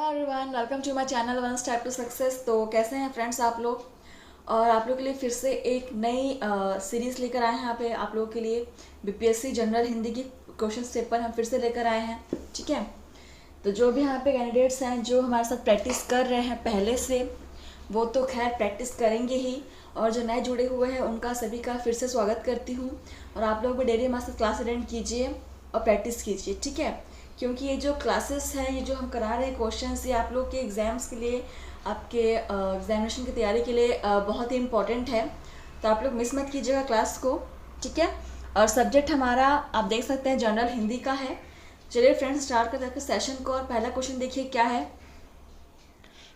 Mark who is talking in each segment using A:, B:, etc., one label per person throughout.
A: Everyone, welcome to my channel one step to success. तो कैसे हैं फ्रेंड्स आप लोग। और आप लोग के लिए फिर से एक नई सीरीज़ लेकर आए हैं। यहाँ पे आप लोगों के लिए बीपीएससी जनरल हिंदी की क्वेश्चन पेपर हम फिर से लेकर आए हैं। ठीक है, तो जो भी यहाँ पे कैंडिडेट्स हैं जो हमारे साथ प्रैक्टिस कर रहे हैं पहले से, वो तो खैर प्रैक्टिस करेंगे ही, और जो नए जुड़े हुए हैं उनका सभी का फिर से स्वागत करती हूँ। और आप लोग भी डेली हमारे साथ क्लास अटेंड कीजिए और प्रैक्टिस कीजिए। ठीक है, क्योंकि ये जो क्लासेस हैं, ये जो हम करा रहे हैं क्वेश्चंस, ये आप लोग के एग्ज़ाम्स के लिए, आपके एग्जामिनेशन की तैयारी के लिए बहुत ही इम्पॉर्टेंट है। तो आप लोग मिस मत कीजिएगा क्लास को। ठीक है, और सब्जेक्ट हमारा आप देख सकते हैं जनरल हिंदी का है। चलिए फ्रेंड्स, स्टार्ट करते हैं सेशन को। और पहला क्वेश्चन देखिए क्या है।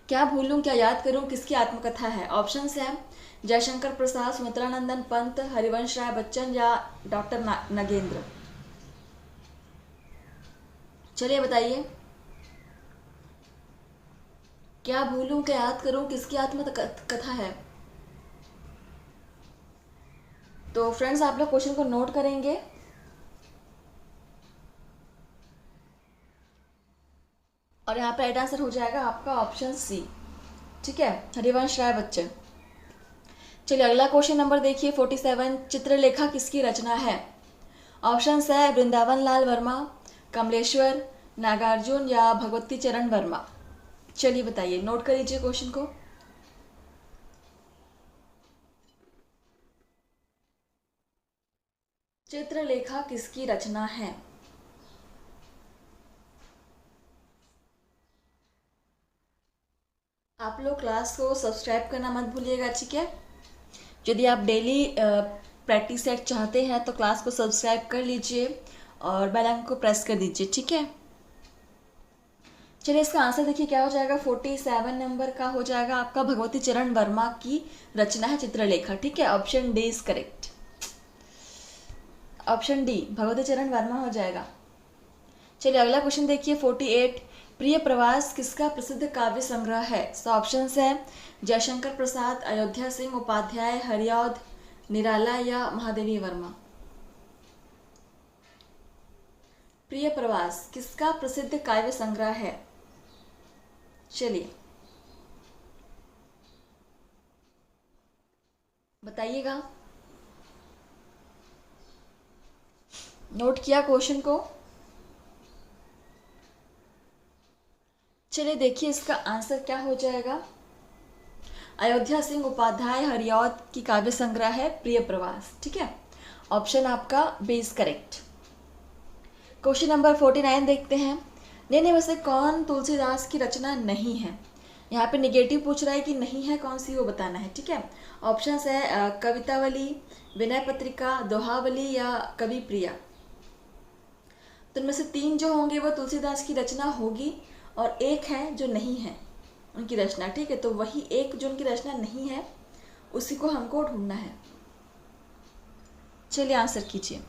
A: क्या भूलूं क्या याद करूं किसकी आत्मकथा है। ऑप्शंस हैं जयशंकर प्रसाद, सुमित्रानंदन पंत, हरिवंश राय बच्चन या डॉक्टर नगेंद्र। चलिए बताइए, क्या भूलूं क्या याद करूं किसकी आत्मकथा है। तो फ्रेंड्स आप लोग क्वेश्चन को नोट करेंगे। और यहाँ पे राइट आंसर हो जाएगा आपका ऑप्शन सी। ठीक है, हरिवंश राय बच्चन। चलिए अगला क्वेश्चन नंबर देखिए 47। चित्रलेखा किसकी रचना है। ऑप्शंस है वृंदावन लाल वर्मा, कमलेश्वर, नागार्जुन या भगवती चरण वर्मा। चलिए बताइए, नोट कर लीजिए क्वेश्चन को। चित्रलेखा किसकी रचना है। आप लोग क्लास को सब्सक्राइब करना मत भूलिएगा। ठीक है, यदि आप डेली प्रैक्टिस सेट चाहते हैं तो क्लास को सब्सक्राइब कर लीजिए और बेल आइकन को प्रेस कर दीजिए। ठीक है, चलिए इसका आंसर देखिए क्या हो जाएगा। 47 नंबर का हो जाएगा आपका भगवती चरण वर्मा की रचना है चित्रलेखा। ठीक है, option D is correct. Option D Bhagwati चरण वर्मा हो जाएगा। चलिए अगला क्वेश्चन देखिए 48। प्रिय प्रवास किसका प्रसिद्ध काव्य संग्रह है। सो ऑप्शंस है जयशंकर प्रसाद, अयोध्या सिंह उपाध्याय, हरिऔध निराला या महादेवी वर्मा। प्रिय प्रवास किसका प्रसिद्ध काव्य संग्रह है। चलिए बताइएगा। नोट किया क्वेश्चन को। चलिए देखिए इसका आंसर क्या हो जाएगा। अयोध्या सिंह उपाध्याय हरिऔध की काव्य संग्रह है प्रिय प्रवास। ठीक है, ऑप्शन आपका B is correct. Question number 49 देखते हैं। निम्न में से कौन तुलसीदास की रचना नहीं है। यहाँ पे निगेटिव पूछ रहा है कि नहीं है कौन सी, वो बताना है। ठीक है, ऑप्शंस है कवितावली, विनय पत्रिका, दोहावली या कवि प्रिया। तो इनमें से 3 जो होंगे वो तुलसीदास की रचना होगी और एक है जो नहीं है उनकी रचना। ठीक है, तो वही एक जो उनकी रचना नहीं है उसी को हमको ढूंढना है। चलिए आंसर कीजिए,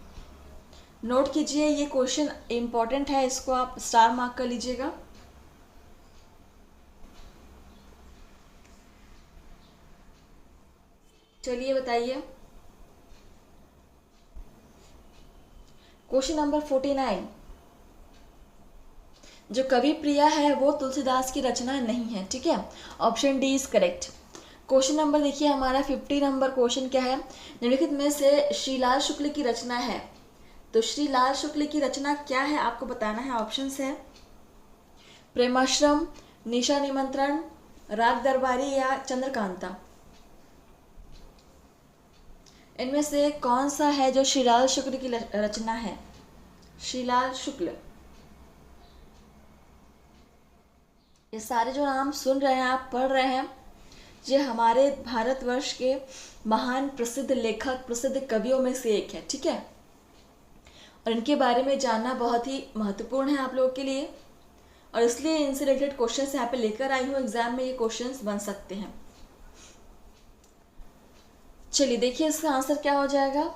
A: नोट कीजिए। ये क्वेश्चन इंपॉर्टेंट है, इसको आप स्टार मार्क कर लीजिएगा। चलिए बताइए। क्वेश्चन नंबर 49, जो कवि प्रिया है वो तुलसीदास की रचना नहीं है। ठीक है, option D is correct. Question number देखिए हमारा 50 नंबर क्वेश्चन क्या है। निम्नलिखित में से श्रीलाल शुक्ल की रचना है। तो श्रीलाल शुक्ल की रचना क्या है आपको बताना है। ऑप्शंस है प्रेमाश्रम, निशा निमंत्रण, राग दरबारी या चंद्रकांता। इनमें से कौन सा है जो श्रीलाल शुक्ल की रचना है। श्रीलाल शुक्ल। ये सारे जो नाम सुन रहे हैं आप, पढ़ रहे हैं, ये हमारे भारतवर्ष के महान प्रसिद्ध लेखक, प्रसिद्ध कवियों में से एक है। ठीक है, और इनके बारे में जानना बहुत ही महत्वपूर्ण है आप लोगों के लिए, और इसलिए इनसे रिलेटेड क्वेश्चंस यहाँ पे लेकर आई हूँ। एग्जाम में ये क्वेश्चंस बन सकते हैं। चलिए देखिए इसका आंसर क्या हो जाएगा।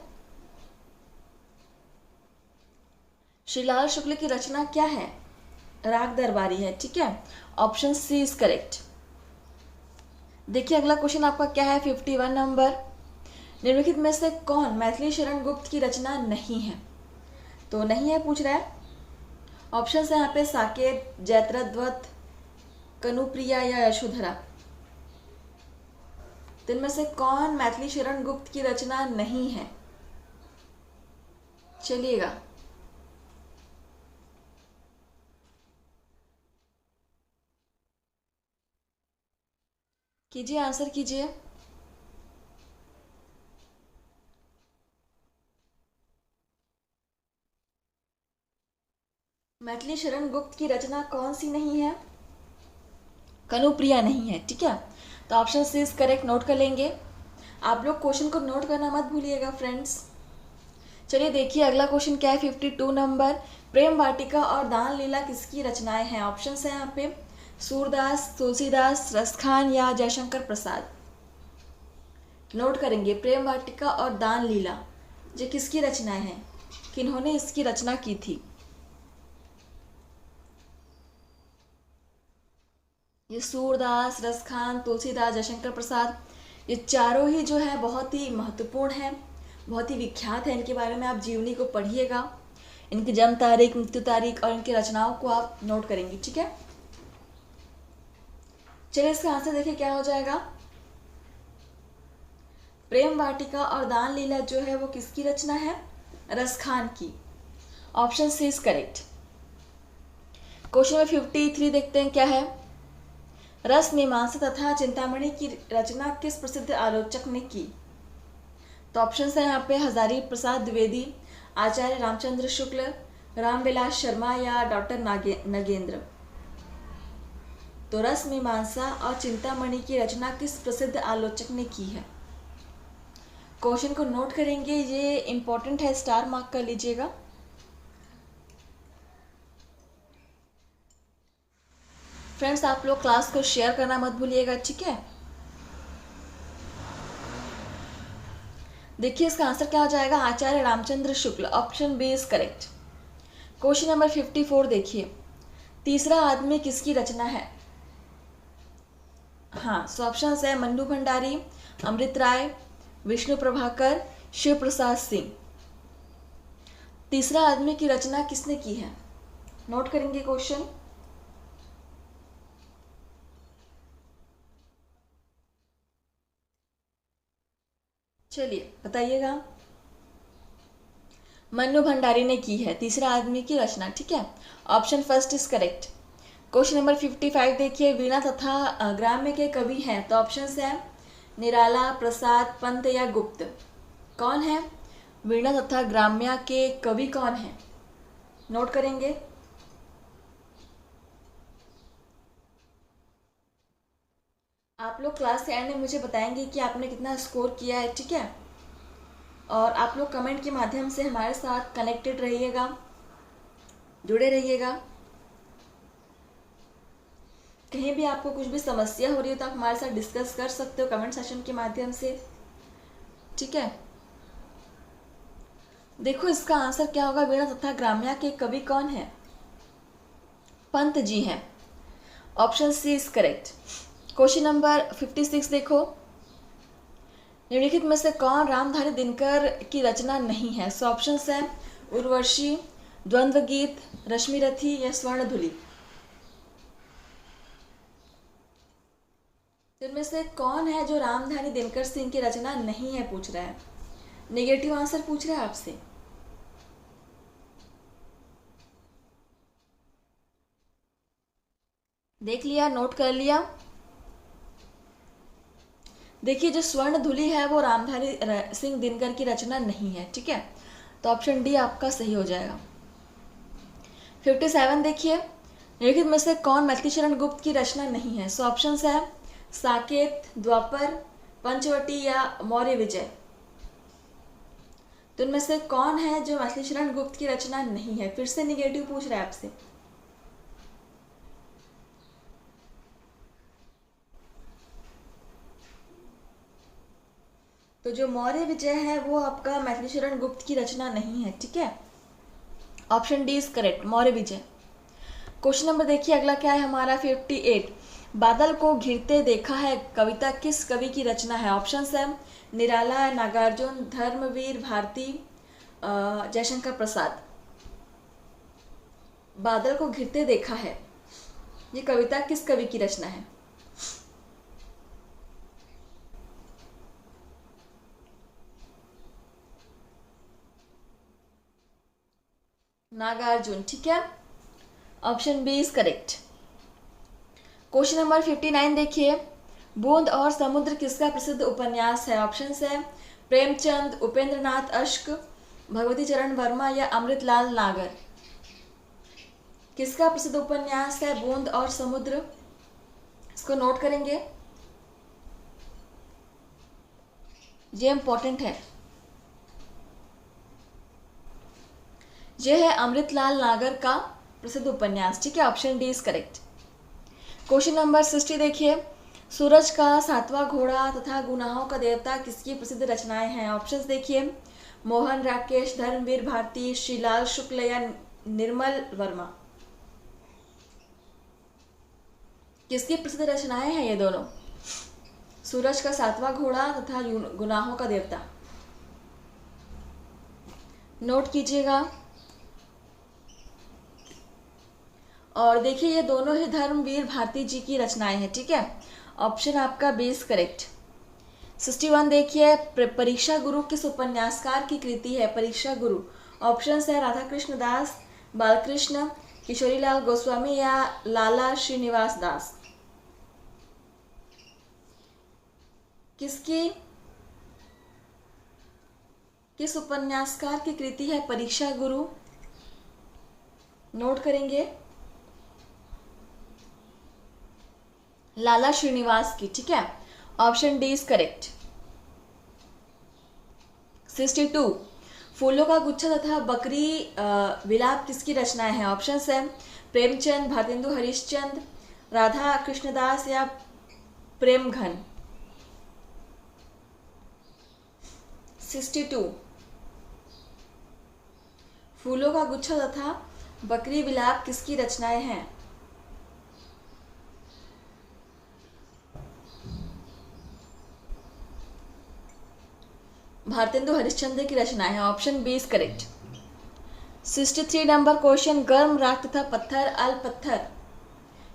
A: श्रीलाल शुक्ल की रचना क्या है, राग दरबारी है। ठीक है, ऑप्शन सी इज करेक्ट। देखिए अगला क्वेश्चन आपका क्या है 51 नंबर। निम्नलिखित में से कौन मैथिली शरण गुप्त की रचना नहीं है। तो नहीं है पूछ रहा है। ऑप्शन है यहाँ पे साकेत, जयद्रथ, कनुप्रिया या यशोधरा? तो इनमें से कौन मैथिली शरण गुप्त की रचना नहीं है? चलिएगा, कीजिए, आंसर कीजिए। मैथिली शरण गुप्त की रचना कौन सी नहीं है? कनुप्रिया नहीं है, ठीक है। तो option C is correct, note कर लेंगे। आप लोग क्वेश्चन को नोट करना मत भूलिएगा फ्रेंड्स। चलिए देखिए अगला क्वेश्चन क्या है, 52 नंबर। प्रेम वाटिका और दान लीला किसकी रचनाएं हैं? ऑप्शन है यहाँ पे सूरदास, तुलसीदास, रसखान या जयशंकर प्रसाद। नोट करेंगे, प्रेम वाटिका और दान लीला ये किसकी रचनाएं हैं, किन्होंने इसकी रचना की थी? ये सूरदास, रसखान, तुलसीदास, जयशंकर प्रसाद, ये चारों ही जो है बहुत ही महत्वपूर्ण है, बहुत ही विख्यात है। इनके बारे में आप जीवनी को पढ़िएगा, इनकी जन्म तारीख, मृत्यु तारीख और इनकी रचनाओं को आप नोट करेंगे, ठीक है। चलिए इसका आंसर देखिए क्या हो जाएगा। प्रेम वाटिका और दान लीला जो है वो किसकी रचना है? रसखान की। Option C is correct. Question में 53 देखते हैं क्या है। रस मीमांसा तथा चिंतामणि की रचना किस प्रसिद्ध आलोचक ने की? तो ऑप्शन है यहाँ पे हजारी प्रसाद द्विवेदी, आचार्य रामचंद्र शुक्ल, रामविलास शर्मा या डॉक्टर नगेंद्र। तो रस मीमांसा और चिंतामणि की रचना किस प्रसिद्ध आलोचक ने की है? क्वेश्चन को नोट करेंगे, ये इंपॉर्टेंट है, स्टार मार्क कर लीजिएगा। फ्रेंड्स आप लोग क्लास को शेयर करना मत भूलिएगा, ठीक है। देखिए इसका आंसर क्या हो जाएगा, Acharya Ramchandra Shukla. Option B is correct. Question number 54 देखिए, तीसरा आदमी किसकी रचना है? हाँ, सो ऑप्शन है मन्नू भंडारी, अमृत राय, विष्णु प्रभाकर, शिव प्रसाद सिंह। तीसरा आदमी की रचना किसने की है? नोट करेंगे क्वेश्चन। चलिए बताइएगा। मन्नू भंडारी ने की है तीसरा आदमी की रचना, ठीक है। Option first is correct. Question number 55 देखिए, वीणा तथा ग्राम्य के कवि हैं? तो ऑप्शन है निराला, प्रसाद, पंत या गुप्त। कौन है वीणा तथा ग्राम्य के कवि, कौन है? नोट करेंगे। आप लोग क्लास के एंड में मुझे बताएंगे कि आपने कितना स्कोर किया है, ठीक है। और आप लोग कमेंट के माध्यम से हमारे साथ कनेक्टेड रहिएगा, जुड़े रहिएगा। कहीं भी आपको कुछ भी समस्या हो रही है तो आप हमारे साथ डिस्कस कर सकते हो कमेंट सेशन के माध्यम से, ठीक है। देखो इसका आंसर क्या होगा, वीणा तथा ग्राम्य के कवि कौन है? पंत जी हैं। Option C is correct. Question number 56 देखो, निम्नलिखित में से कौन रामधारी दिनकर की रचना नहीं है? सो ऑप्शन है उर्वशी, द्वंद्व गीत, रश्मिरथी या स्वर्णधुली। इनमें से कौन है जो रामधारी दिनकर सिंह की रचना नहीं है, पूछ रहा है। नेगेटिव आंसर पूछ रहा है आपसे। देख लिया, नोट कर लिया। देखिए जो स्वर्णधुली है वो रामधारी सिंह दिनकर की रचना नहीं है, ठीक है। तो ऑप्शन डी आपका सही हो जाएगा। 57 देखिए, निम्नलिखित में से कौन मैथिली शरण गुप्त की रचना नहीं है? सो ऑप्शन है साकेत, द्वापर, पंचवटी या मौर्य विजय। तो इनमें से कौन है जो मैथिली शरण गुप्त की रचना नहीं है? फिर से निगेटिव पूछ रहा है आपसे। तो जो मौर्य विजय है वो आपका मैथिली शरण गुप्त की रचना नहीं है, ठीक है। Option D is correct, Maurya Vijay. Question number देखिए अगला क्या है हमारा 58, बादल को घिरते देखा है कविता किस कवि की रचना है? ऑप्शन है निराला, नागार्जुन, धर्मवीर भारती, जयशंकर प्रसाद। बादल को घिरते देखा है, ये कविता किस कवि की रचना है? नागार्जुन, ठीक है, option B is correct. Question number 59 देखिए, बूंद और समुद्र किसका प्रसिद्ध उपन्यास है? ऑप्शन है प्रेमचंद, उपेंद्रनाथ अश्क, भगवती चरण वर्मा या अमृतलाल नागर। किसका प्रसिद्ध उपन्यास है बूंद और समुद्र? इसको नोट करेंगे, ये इंपॉर्टेंट है। यह है अमृतलाल नागर का प्रसिद्ध उपन्यास, ठीक है, option D is correct. Question number 60 देखिए, सूरज का सातवां घोड़ा तथा गुनाहों का देवता किसकी प्रसिद्ध रचनाएं हैं? ऑप्शंस देखिए मोहन राकेश, धर्मवीर भारती, श्रीलाल शुक्ल या निर्मल वर्मा। किसकी प्रसिद्ध रचनाएं हैं ये दोनों? सूरज का सातवां घोड़ा तथा गुनाहों का देवता। नोट कीजिएगा और देखिए ये दोनों ही धर्मवीर भारती जी की रचनाएं हैं, ठीक है, ऑप्शन आपका बी इज करेक्ट। 61 देखिए, परीक्षा गुरु किस उपन्यासकार की कृति है? परीक्षा गुरु, ऑप्शन है राधा कृष्ण दास, बालकृष्ण, किशोरीलाल गोस्वामी या लाला श्रीनिवास दास। किस उपन्यासकार की कृति है परीक्षा गुरु? नोट करेंगे, लाला श्रीनिवास की, ठीक है, ऑप्शन डी इज करेक्ट। 62 फूलों का गुच्छा तथा बकरी विलाप किसकी रचनाएं हैं? ऑप्शन है प्रेमचंद, भारतेंदु हरिश्चंद्र, राधा कृष्णदास या प्रेमघन। 62 फूलों का गुच्छा तथा बकरी विलाप किसकी रचनाएं हैं? भारतेंदु हरिश्चंद्र की रचनाएं हैं, option B is correct. 63 number question, गर्म राख तथा पत्थर अल पत्थर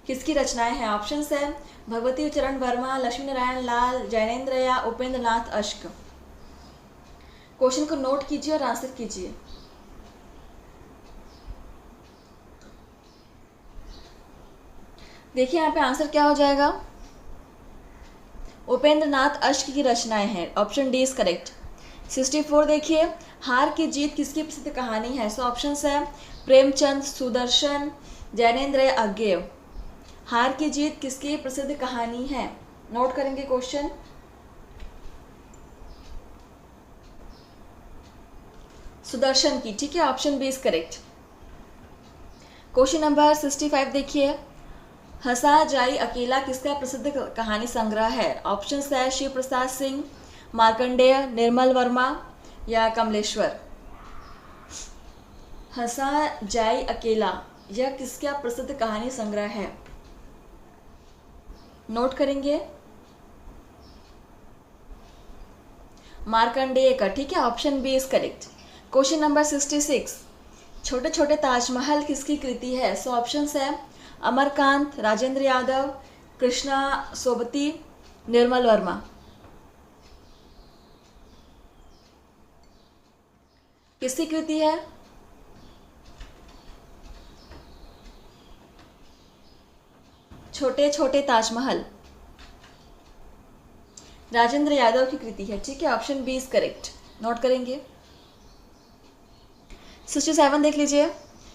A: किसकी रचनाएं हैं? ऑप्शन है भगवती चरण वर्मा, लक्ष्मी नारायण लाल, जैनेन्द्र या उपेंद्रनाथ अश्क। क्वेश्चन को नोट कीजिए और आंसर कीजिए। देखिए यहाँ पे आंसर क्या हो जाएगा, उपेंद्रनाथ अश्क की रचनाएं हैं, ऑप्शन डी इज करेक्ट। 64 देखिए, हार की जीत किसकी प्रसिद्ध कहानी है? सो ऑप्शन है प्रेमचंद, सुदर्शन, जैनेन्द्र या अज्ञेय। हार की जीत किसकी प्रसिद्ध कहानी है? नोट करेंगे क्वेश्चन, सुदर्शन की, ठीक है, option B is correct. Question number 65 देखिए, हंसा जाई अकेला किसका प्रसिद्ध कहानी संग्रह है? ऑप्शन है शिव प्रसाद सिंह, मार्कंडेय, निर्मल वर्मा या कमलेश्वर। हंसा जाई अकेला यह किसका प्रसिद्ध कहानी संग्रह है? नोट करेंगे, मार्कंडेय का, ठीक है, option B is correct. Question number 66, छोटे छोटे ताजमहल किसकी कृति है? सो ऑप्शन है अमरकांत, राजेंद्र यादव, कृष्णा सोबती, निर्मल वर्मा। किसकी कृति है? छोटे छोटे ताजमहल राजेंद्र यादव की कृति है, ठीक है, option B is correct. Note करेंगे। 67 देख लीजिए,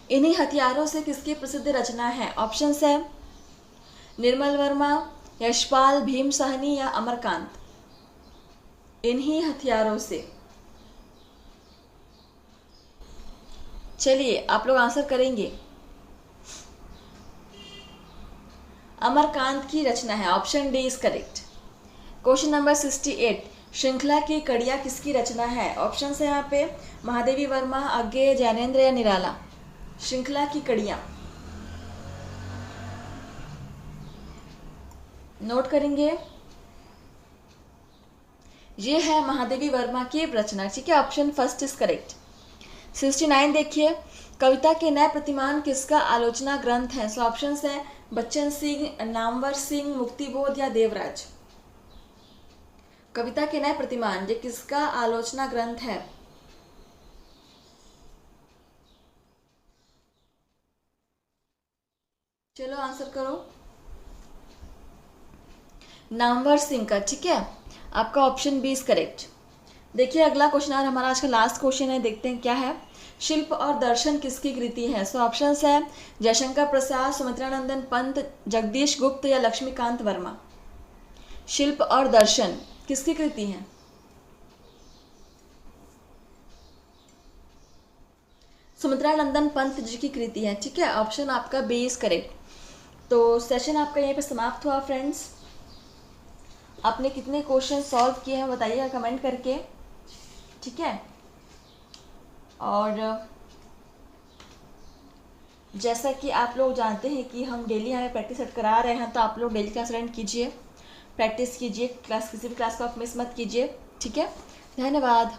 A: इन्हीं हथियारों से किसकी प्रसिद्ध रचना है? ऑप्शन है निर्मल वर्मा, यशपाल, भीम साहनी या अमरकांत। इन्हीं हथियारों से, चलिए आप लोग आंसर करेंगे। अमरकांत की रचना है, option D is correct. Question number 68, श्रृंखला की कड़ियाँ किसकी रचना है? ऑप्शन है यहाँ पे महादेवी वर्मा, अज्ञेय, जैनेन्द्र या निराला। श्रृंखला की कड़ियाँ नोट करेंगे, ये है महादेवी वर्मा की रचना, ठीक है, ऑप्शन फर्स्ट इज करेक्ट। 69 देखिए, कविता के नए प्रतिमान किसका आलोचना ग्रंथ है? सो ऑप्शंस है बच्चन सिंह, नामवर सिंह, मुक्तिबोध या देवराज। कविता के नए प्रतिमान ये किसका आलोचना ग्रंथ है? चलो आंसर करो। नामवर सिंह का, ठीक है, आपका ऑप्शन बी इज करेक्ट। देखिए अगला क्वेश्चन और हमारा आज का लास्ट क्वेश्चन है, देखते हैं क्या है। शिल्प और दर्शन किसकी कृति है? सो ऑप्शंस है जयशंकर प्रसाद, सुमित्रानंदन पंत, जगदीश गुप्त या लक्ष्मीकांत वर्मा। शिल्प और दर्शन किसकी कृति है? सुमित्रानंदन पंत जी की कृति है, ठीक है, ऑप्शन आपका बी इज करेक्ट। तो सेशन आपका यहीं पे समाप्त हुआ फ्रेंड्स। आपने कितने क्वेश्चन सॉल्व किए हैं बताइएगा कमेंट करके, ठीक है। और जैसा कि आप लोग जानते हैं कि हम डेली हमें प्रैक्टिस सेट करा रहे हैं, तो आप लोग डेली क्लास अटेंड कीजिए, प्रैक्टिस कीजिए, क्लास किसी भी क्लास को आप मिस मत कीजिए, ठीक है। धन्यवाद।